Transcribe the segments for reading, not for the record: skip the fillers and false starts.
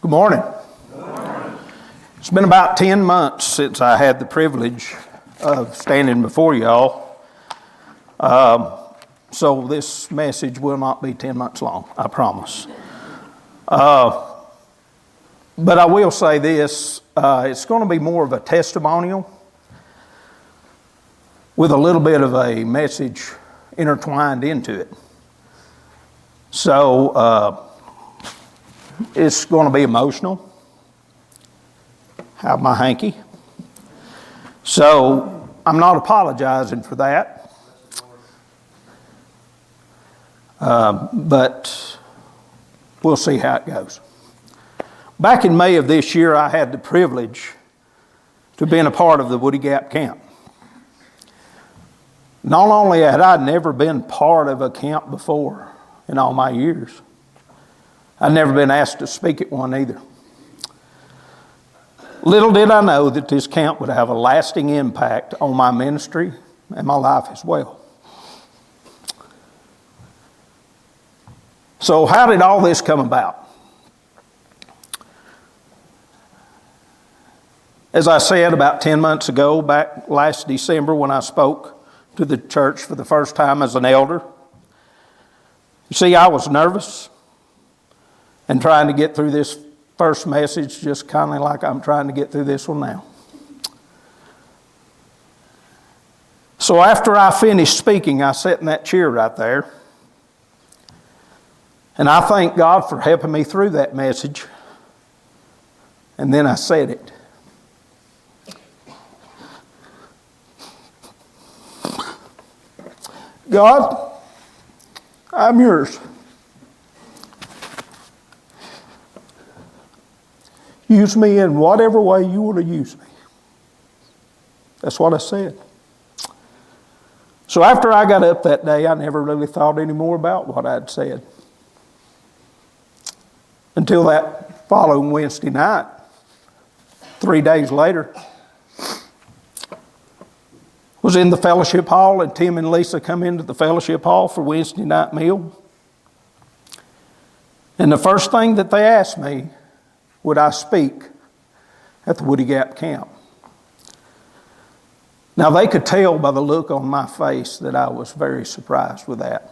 Good morning. It's been about 10 months since I had the privilege of standing before y'all. So this message will not be 10 months long, I promise. But I will say this, it's going to be more of a testimonial with a little bit of a message intertwined into it. So it's going to be emotional. Have my hanky. So I'm not apologizing for that. But we'll see how it goes. Back in May of this year, I had the privilege to be a part of the Woody Gap camp. Not only had I never been part of a camp before in all my years, I'd never been asked to speak at one either. Little did I know that this camp would have a lasting impact on my ministry and my life as well. So how did all this come about? As I said about 10 months ago, back last December when I spoke to the church for the first time as an elder, you see, I was nervous and trying to get through this first message just kind of like I'm trying to get through this one now. So after I finished speaking, I sat in that chair right there. And I thank God for helping me through that message. And then I said it. God, I'm yours. Use me in whatever way you want to use me. That's what I said. So after I got up that day, I never really thought any more about what I'd said. Until that following Wednesday night, 3 days later, was in the fellowship hall, and Tim and Lisa come into the fellowship hall for Wednesday night meal. And the first thing that they asked me, would I speak at the Woody Gap camp? Now they could tell by the look on my face that I was very surprised with that.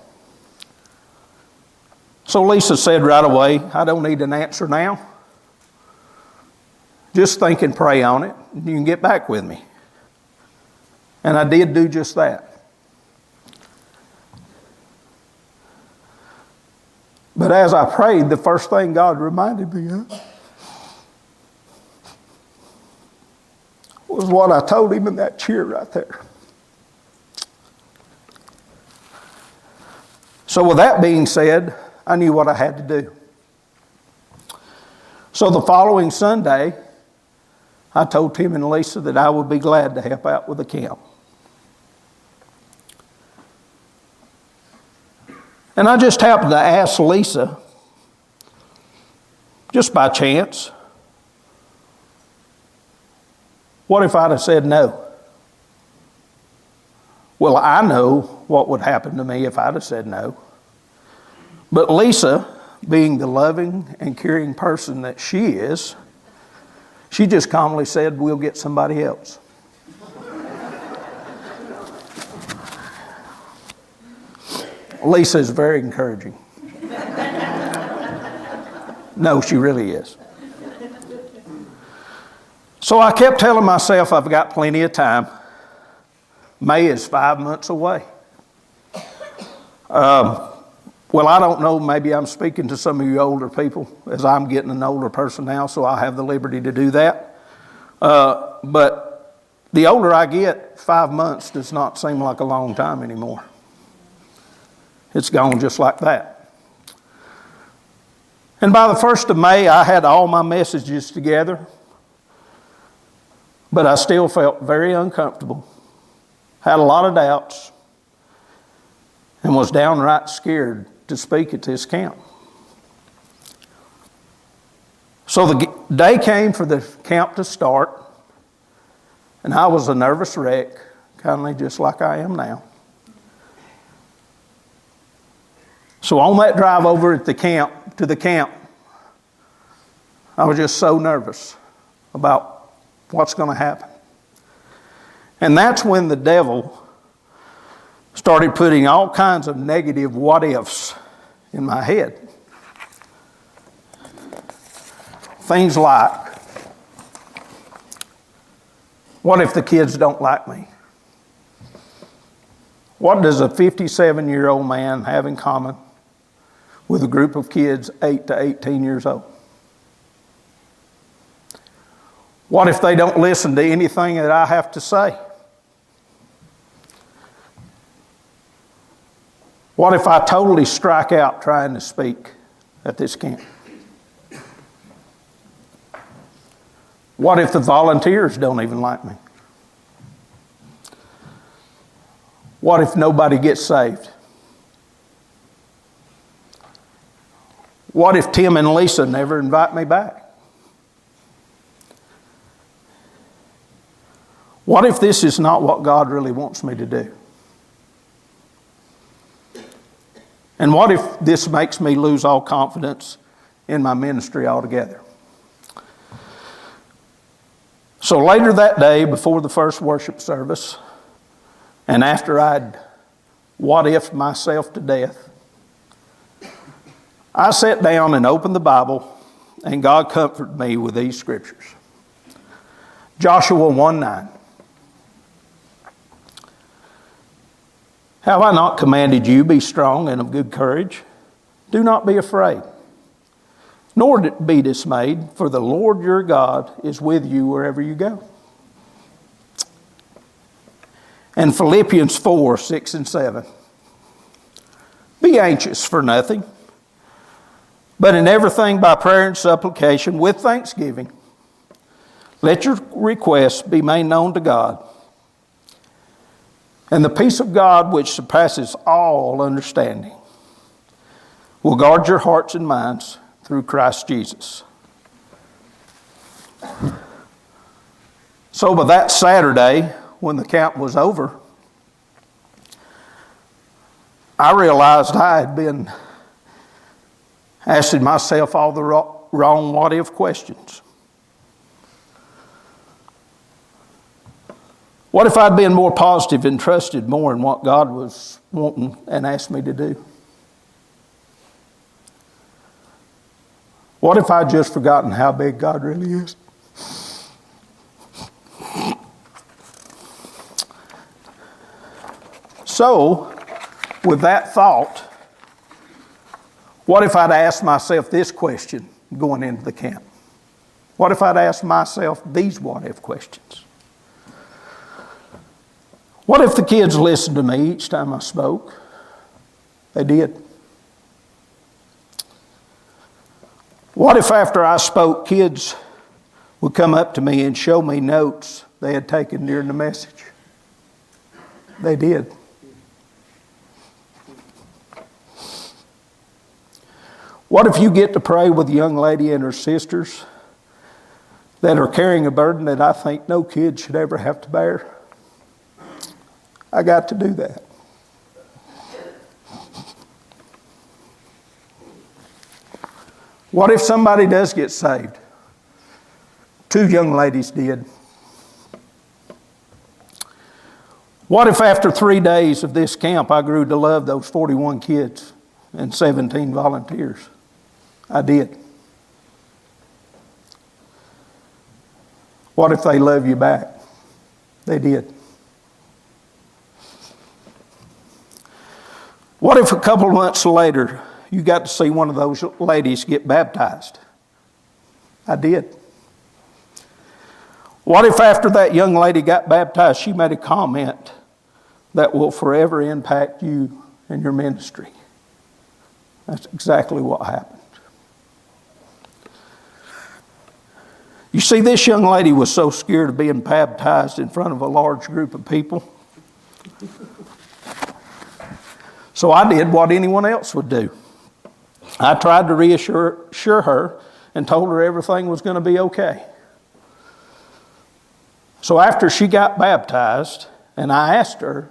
So Lisa said right away, I don't need an answer now. Just think and pray on it, and you can get back with me. And I did do just that. But as I prayed, the first thing God reminded me of was what I told him in that chair right there. So with that being said, I knew what I had to do. So the following Sunday, I told Tim and Lisa that I would be glad to help out with the camp. And I just happened to ask Lisa, just by chance, what if I'd have said no? Well, I know what would happen to me if I'd have said no. But Lisa, being the loving and caring person that she is, she just calmly said, we'll get somebody else. Lisa is very encouraging. No, she really is. So I kept telling myself I've got plenty of time. May is 5 months away. Well, I don't know, maybe I'm speaking to some of you older people as I'm getting an older person now, so I have the liberty to do that. But the older I get, 5 months does not seem like a long time anymore. It's gone just like that. And by the 1st of May, I had all my messages together. But I still felt very uncomfortable, had a lot of doubts, and was downright scared to speak at this camp. So the day came for the camp to start, and I was a nervous wreck, kind of just like I am now. So on that drive over to the camp, I was just so nervous about what's going to happen. And that's when the devil started putting all kinds of negative what ifs in my head. Things like, what if the kids don't like me? What does a 57-year-old man have in common with a group of kids 8 to 18 years old? What if they don't listen to anything that I have to say? What if I totally strike out trying to speak at this camp? What if the volunteers don't even like me? What if nobody gets saved? What if Tim and Lisa never invite me back? What if this is not what God really wants me to do? And what if this makes me lose all confidence in my ministry altogether? So later that day, before the first worship service, and after I'd what-if'd myself to death, I sat down and opened the Bible, and God comforted me with these scriptures. Joshua 1:9. Have I not commanded you, be strong and of good courage? Do not be afraid, nor be dismayed, for the Lord your God is with you wherever you go. And Philippians 4:6 and 7. Be anxious for nothing, but in everything by prayer and supplication with thanksgiving, let your requests be made known to God. And the peace of God, which surpasses all understanding, will guard your hearts and minds through Christ Jesus. So by that Saturday, when the camp was over, I realized I had been asking myself all the wrong what-if questions. What if I'd been more positive and trusted more in what God was wanting and asked me to do? What if I'd just forgotten how big God really is? So, with that thought, what if I'd asked myself this question going into the camp? What if I'd asked myself these what-if questions? What if the kids listened to me each time I spoke? They did. What if after I spoke, kids would come up to me and show me notes they had taken during the message? They did. What if you get to pray with a young lady and her sisters that are carrying a burden that I think no kid should ever have to bear? I got to do that. What if somebody does get saved? 2 young ladies did. What if after 3 days of this camp I grew to love those 41 kids and 17 volunteers? I did. What if they love you back? They did. What if a couple of months later you got to see one of those ladies get baptized? I did. What if after that young lady got baptized, she made a comment that will forever impact you and your ministry? That's exactly what happened. You see, this young lady was so scared of being baptized in front of a large group of people. So I did what anyone else would do. I tried to reassure her and told her everything was going to be okay. So after she got baptized, and I asked her,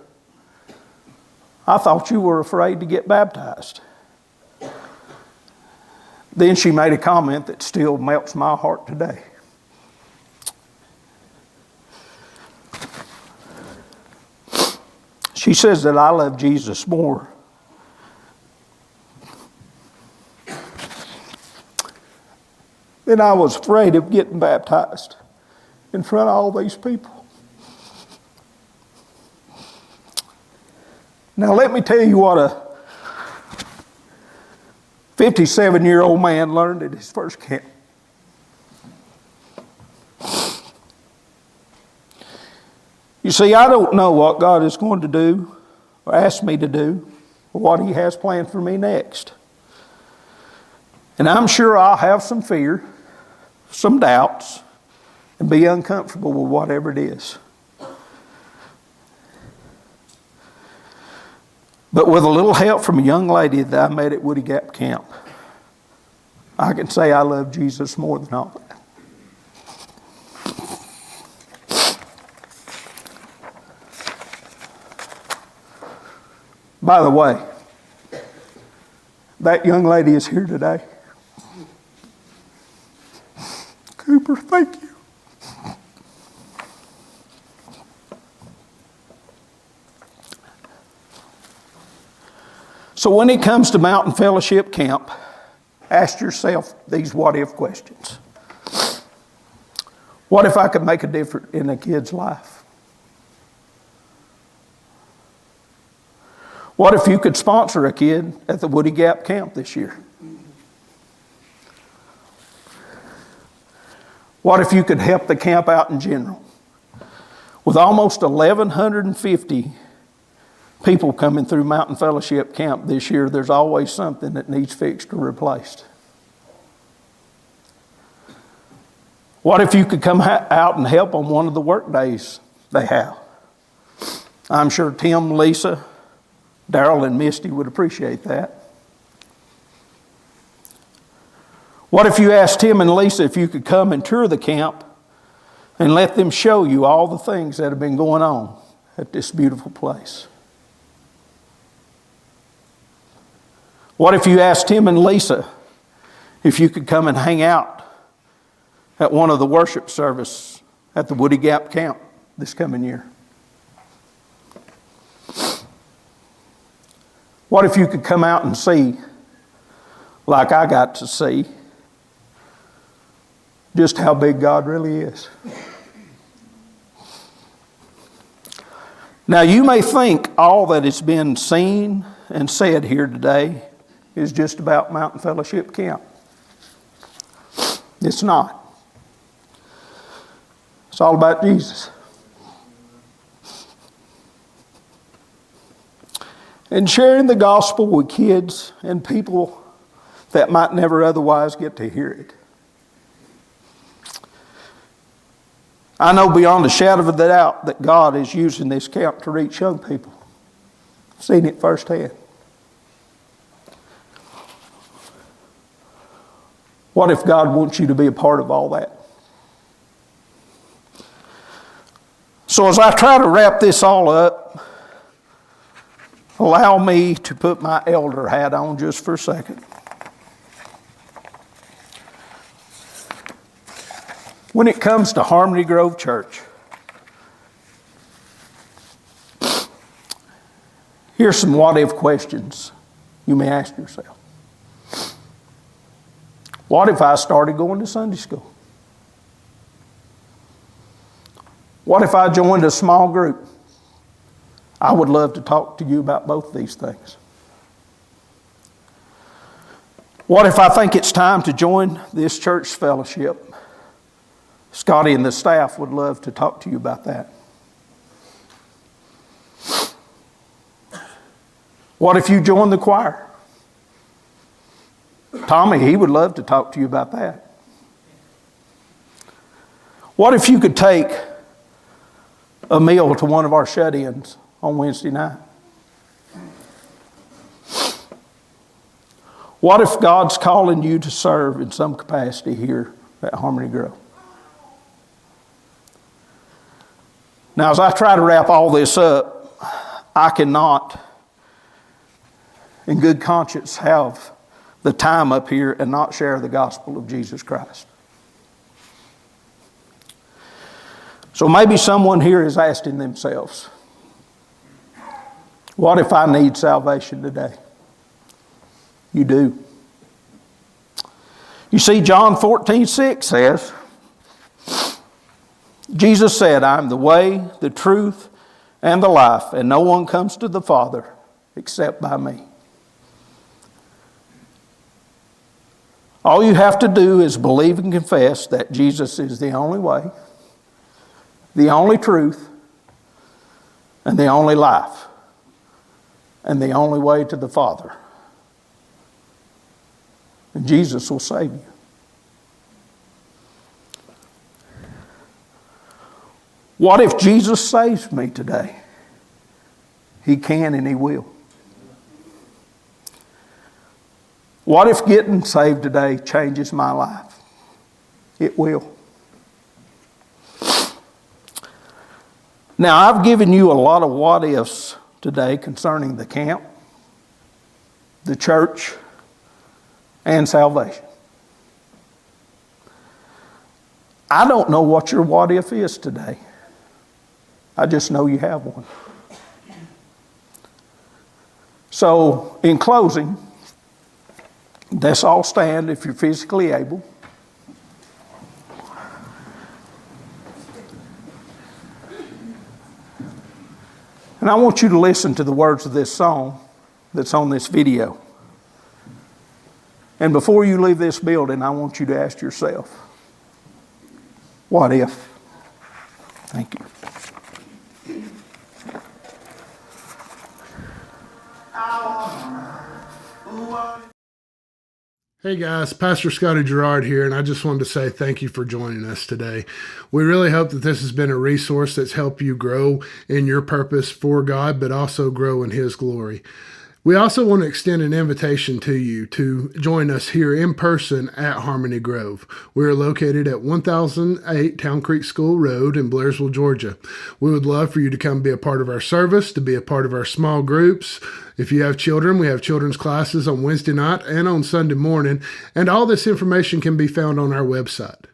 I thought you were afraid to get baptized. Then she made a comment that still melts my heart today. She says that I love Jesus more than I was afraid of getting baptized in front of all these people. Now let me tell you what a 57-year-old man learned at his first camp. You see, I don't know what God is going to do or ask me to do or what He has planned for me next. And I'm sure I'll have some fear, some doubts, and be uncomfortable with whatever it is. But with a little help from a young lady that I met at Woody Gap Camp, I can say I love Jesus more than all that. By the way, that young lady is here today. Cooper, thank you. So when it comes to Mountain Fellowship Camp, ask yourself these what-if questions. What if I could make a difference in a kid's life? What if you could sponsor a kid at the Woody Gap Camp this year? What if you could help the camp out in general? With almost 1,150 people coming through Mountain Fellowship Camp this year, there's always something that needs fixed or replaced. What if you could come out and help on one of the work days they have? I'm sure Tim, Lisa, Darrell, and Misty would appreciate that. What if you asked Tim and Lisa if you could come and tour the camp and let them show you all the things that have been going on at this beautiful place? What if you asked Tim and Lisa if you could come and hang out at one of the worship services at the Woody Gap Camp this coming year? What if you could come out and see, like I got to see, just how big God really is? Now you may think all that has been seen and said here today is just about Mountain Fellowship Camp. It's not. It's all about Jesus. And sharing the gospel with kids and people that might never otherwise get to hear it. I know beyond a shadow of a doubt that God is using this camp to reach young people. I've seen it firsthand. What if God wants you to be a part of all that? So as I try to wrap this all up, allow me to put my elder hat on just for a second. When it comes to Harmony Grove Church, here's some what-if questions you may ask yourself. What if I started going to Sunday school? What if I joined a small group? I would love to talk to you about both these things. What if I think it's time to join this church fellowship? Scotty and the staff would love to talk to you about that. What if you join the choir? Tommy, he would love to talk to you about that. What if you could take a meal to one of our shut-ins on Wednesday night? What if God's calling you to serve in some capacity here at Harmony Grove? Now, as I try to wrap all this up, I cannot, in good conscience, have the time up here and not share the gospel of Jesus Christ. So maybe someone here is asking themselves, what if I need salvation today? You do. You see, John 14:6 says, Jesus said, I am the way, the truth, and the life, and no one comes to the Father except by me. All you have to do is believe and confess that Jesus is the only way, the only truth, and the only life, and the only way to the Father. And Jesus will save you. What if Jesus saves me today? He can and He will. What if getting saved today changes my life? It will. Now, I've given you a lot of what ifs today concerning the camp, the church, and salvation. I don't know what your what if is today. I just know you have one. So, in closing, let's all stand if you're physically able. And I want you to listen to the words of this song that's on this video. And before you leave this building, I want you to ask yourself, what if? Thank you. Hey guys, Pastor Scotty Gerard here, and I just wanted to say thank you for joining us today. We really hope that this has been a resource that's helped you grow in your purpose for God, but also grow in His glory. We also want to extend an invitation to you to join us here in person at Harmony Grove. We are located at 1008 Town Creek School Road in Blairsville, Georgia. We would love for you to come be a part of our service, to be a part of our small groups. If you have children, we have children's classes on Wednesday night and on Sunday morning, and all this information can be found on our website.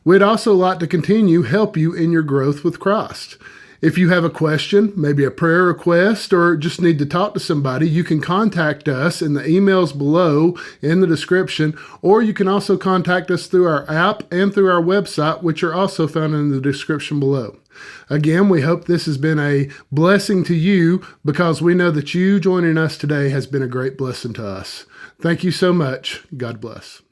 We'd also like to continue help you in your growth with Christ. If you have a question, maybe a prayer request, or just need to talk to somebody, you can contact us in the emails below in the description, or you can also contact us through our app and through our website, which are also found in the description below. Again, we hope this has been a blessing to you because we know that you joining us today has been a great blessing to us. Thank you so much. God bless.